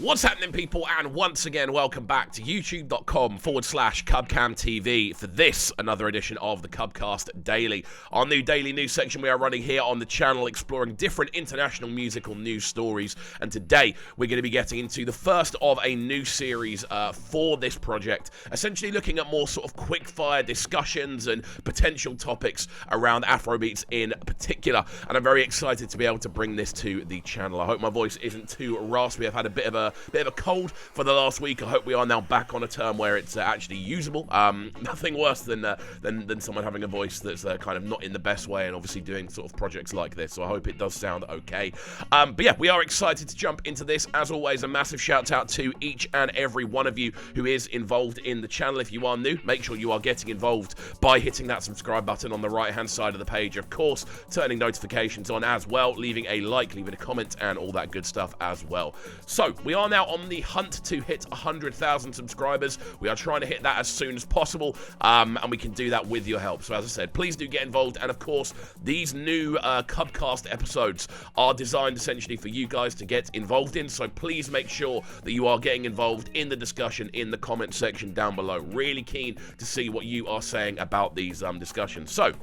What's happening, people? And once again, welcome back to youtube.com/CubCamTV for this, another edition of the Cubcast Daily. Our new daily news section we are running here on the channel, exploring different international musical news stories. And today, we're going to be getting into the first of a new series for this project, essentially looking at more sort of quick-fire discussions and potential topics around Afrobeats in particular. And I'm very excited to be able to bring this to the channel. I hope my voice isn't too raspy. I've had a bit of a cold for the last week. I hope we are now back on a term where it's actually usable. Nothing worse than someone having a voice that's kind of not in the best way, and obviously doing sort of projects like this. So I hope it does sound okay. But yeah, we are excited to jump into this. As always, a massive shout out to each and every one of you who is involved in the channel. If you are new, make sure you are getting involved by hitting that subscribe button on the right hand side of the page. Of course, turning notifications on as well, leaving a like, leaving a comment, and all that good stuff as well. So we are now on the hunt to hit 100,000 subscribers. We are trying to hit that as soon as possible, and we can do that with your help. So as I said, please do get involved. And of course, these new Cubcast episodes are designed essentially for you guys to get involved in. So please make sure that you are getting involved in the discussion in the comment section down below. Really keen to see what you are saying about these discussions. So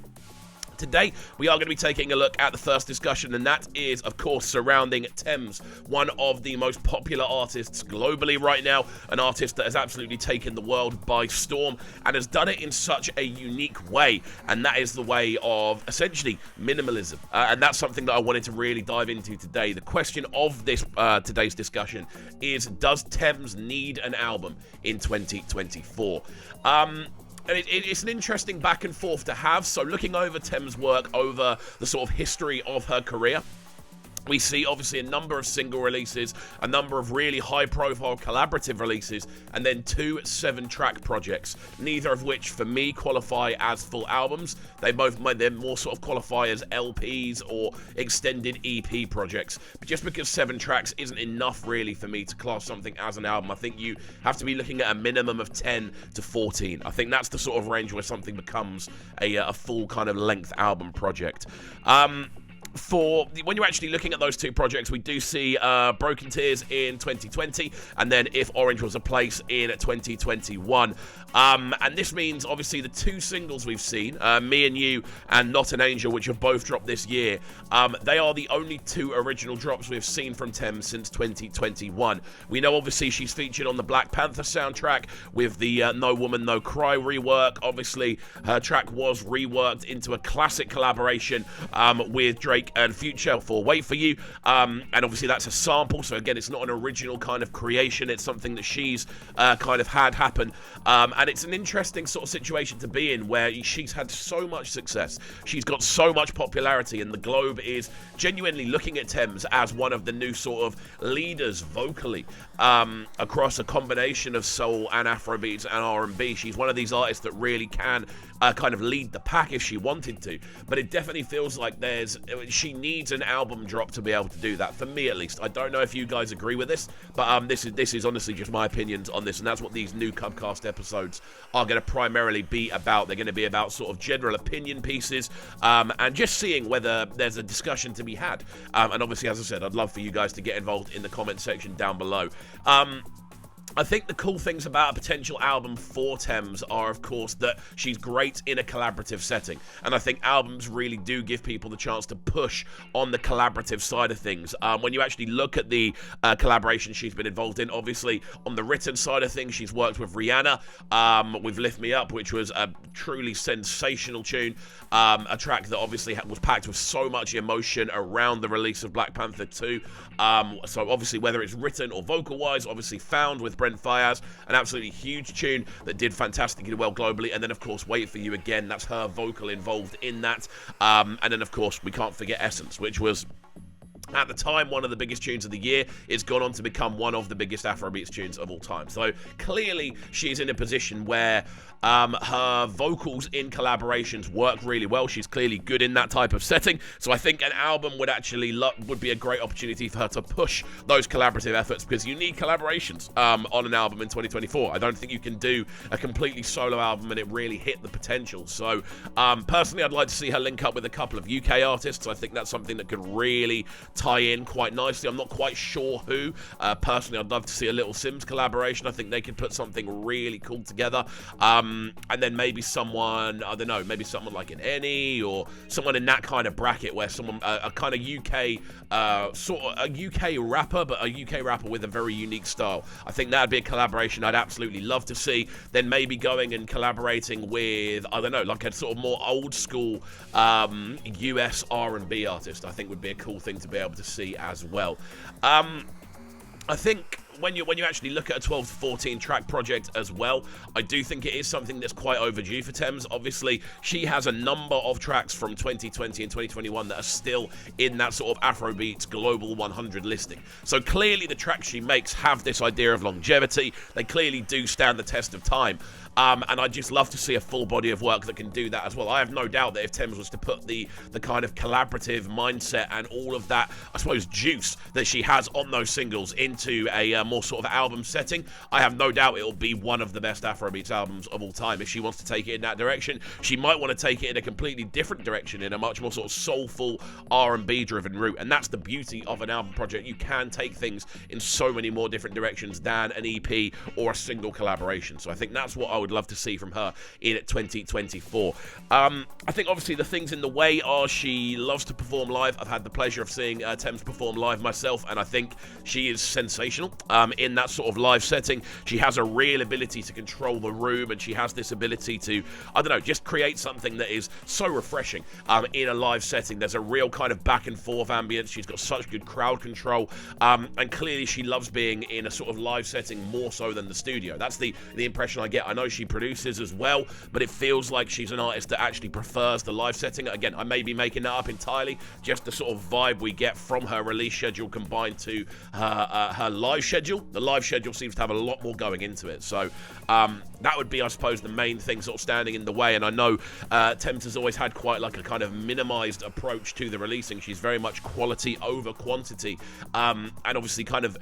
today, we are going to be taking a look at the first discussion, and that is, of course, surrounding Tems, one of the most popular artists globally right now, an artist that has absolutely taken the world by storm and has done it in such a unique way, and that is the way of, essentially, minimalism. And that's something that I wanted to really dive into today. The question of this today's discussion is, does Tems need an album in 2024? And it's an interesting back and forth to have. So looking over Tems' work over the sort of history of her career, we see obviously a number of single releases, a number of really high-profile collaborative releases, and then 2 7-track projects, neither of which for me qualify as full albums. They're more sort of qualify as LPs or extended EP projects. But just because 7 tracks isn't enough really for me to class something as an album, I think you have to be looking at a minimum of 10 to 14. I think that's the sort of range where something becomes a full kind of length album project. When you're actually looking at those 2 projects, we do see Broken Tears in 2020, and then If Orange Was a Place in 2021. And this means, obviously, the 2 singles we've seen, Me and You and Not an Angel, which have both dropped this year, they are the only 2 original drops we've seen from Tems since 2021. We know, obviously, she's featured on the Black Panther soundtrack with the No Woman, No Cry rework. Obviously, her track was reworked into a classic collaboration with Drake and Future for Wait For You, and obviously that's a sample, so again, it's not an original kind of creation. It's something that she's kind of had happen, and it's an interesting sort of situation to be in, where she's had so much success, she's got so much popularity, and the globe is genuinely looking at Tems as one of the new sort of leaders vocally across a combination of soul and Afrobeats and R&B. She's one of these artists that really can kind of lead the pack if she wanted to, but it definitely feels like she needs an album drop to be able to do that, for me at least. I don't know if you guys agree with this, but this is honestly just my opinions on this, and that's what these new Cubcast episodes are going to primarily be about. They're going to be about sort of general opinion pieces, and just seeing whether there's a discussion to be had. And obviously, as I said, I'd love for you guys to get involved in the comment section down below. I think the cool things about a potential album for Tems are, of course, that she's great in a collaborative setting. And I think albums really do give people the chance to push on the collaborative side of things. When you actually look at the collaboration she's been involved in, obviously, on the written side of things, she's worked with Rihanna with Lift Me Up, which was a truly sensational tune. A track that obviously was packed with so much emotion around the release of Black Panther 2. So obviously, whether it's written or vocal-wise, obviously Found with Brent Faiyaz, an absolutely huge tune that did fantastically well globally. And then, of course, Wait For You again, that's her vocal involved in that. And then, of course, we can't forget Essence, which was, at the time, one of the biggest tunes of the year. It's gone on to become one of the biggest Afrobeats tunes of all time. So clearly she's in a position where her vocals in collaborations work really well. She's clearly good in that type of setting. So I think an album would actually would be a great opportunity for her to push those collaborative efforts, because you need collaborations on an album in 2024. I don't think you can do a completely solo album and it really hit the potential. So personally, I'd like to see her link up with a couple of UK artists. I think that's something that could really tie in quite nicely. I'm not quite sure who. Personally, I'd love to see a Little Sims collaboration. I think they could put something really cool together. And then maybe someone, I don't know, maybe someone like an Any or someone in that kind of bracket where someone, a kind of UK, sort of a UK rapper, but a UK rapper with a very unique style. I think that'd be a collaboration I'd absolutely love to see. Then maybe going and collaborating with, I don't know, like a sort of more old school US R&B artist, I think would be a cool thing to be able to see as well. I think when you actually look at a 12 to 14 track project as well, I do think it is something that's quite overdue for Tems. Obviously, she has a number of tracks from 2020 and 2021 that are still in that sort of Afrobeats Global 100 listing. So clearly the tracks she makes have this idea of longevity. They clearly do stand the test of time. And I'd just love to see a full body of work that can do that as well. I have no doubt that if Tems was to put the kind of collaborative mindset and all of that, I suppose, juice that she has on those singles into a more sort of album setting, I have no doubt it'll be one of the best Afrobeats albums of all time. If she wants to take it in that direction, she might want to take it in a completely different direction, in a much more sort of soulful R&B driven route. And that's the beauty of an album project. You can take things in so many more different directions than an EP or a single collaboration. So I think that's what I would love to see from her in 2024. I think obviously the things in the way are she loves to perform live. I've had the pleasure of seeing Tems perform live myself, and I think she is sensational in that sort of live setting. She has a real ability to control the room, and she has this ability to, I don't know, just create something that is so refreshing in a live setting. There's a real kind of back and forth ambience. She's got such good crowd control, and clearly she loves being in a sort of live setting more so than the studio. That's the impression I get. I know she produces as well, but it feels like she's an artist that actually prefers the live setting. Again, I may be making that up entirely, just the sort of vibe we get from her release schedule combined to her live schedule. The live schedule seems to have a lot more going into it, so that would be, I suppose, the main thing sort of standing in the way. And I know Tems has always had quite like a kind of minimized approach to the releasing. She's very much quality over quantity, and obviously kind of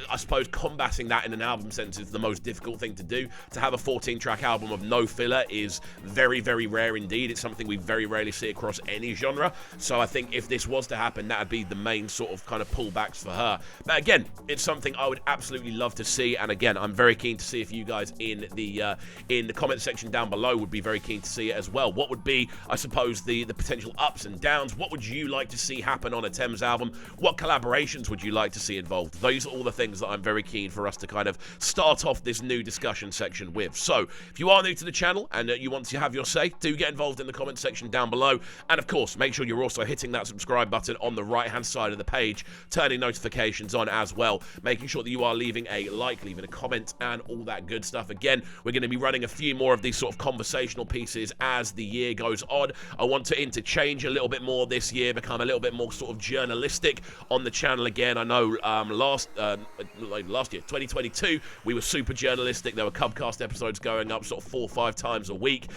I suppose combating that in an album sense is the most difficult thing to do. To have a 14-track album of no filler is very, very rare indeed. It's something we very rarely see across any genre. So I think if this was to happen, that would be the main sort of kind of pullbacks for her. But again, it's something I would absolutely love to see. And again, I'm very keen to see if you guys in the comment section down below would be very keen to see it as well. What would be, I suppose, the potential ups and downs? What would you like to see happen on a Tems album? What collaborations would you like to see involved? Those are all the things that I'm very keen for us to kind of start off this new discussion section with. So if you are new to the channel and you want to have your say, do get involved in the comment section down below. And of course, make sure you're also hitting that subscribe button on the right hand side of the page, turning notifications on as well, making sure that you are leaving a like, leaving a comment, and all that good stuff. Again, we're going to be running a few more of these sort of conversational pieces as the year goes on. I want to interchange a little bit more this year, become a little bit more sort of journalistic on the channel again. I know last year, 2022, we were super journalistic. There were Cubcast episodes going up sort of 4 or 5 times a week.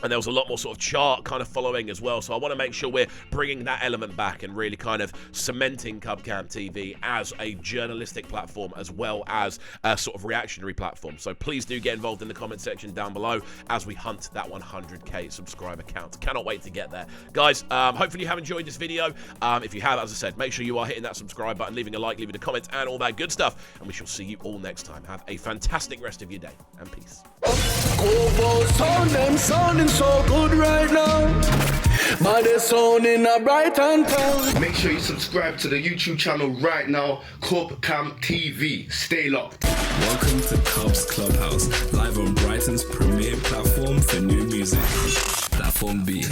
And there was a lot more sort of chart kind of following as well. So I want to make sure we're bringing that element back and really kind of cementing Cubcam TV as a journalistic platform as well as a sort of reactionary platform. So please do get involved in the comment section down below as we hunt that 100k subscriber count. Cannot wait to get there. Guys, hopefully you have enjoyed this video. If you have, as I said, make sure you are hitting that subscribe button, leaving a like, leaving a comment, and all that good stuff. And we shall see you all next time. Have a fantastic rest of your day, and peace. Sounding so good right now, but they're sounding a bright and town. Make sure you subscribe to the YouTube channel right now, Cubcam TV. Stay locked. Welcome to Cubs Clubhouse, live on Brighton's premier platform for new music, Platform B.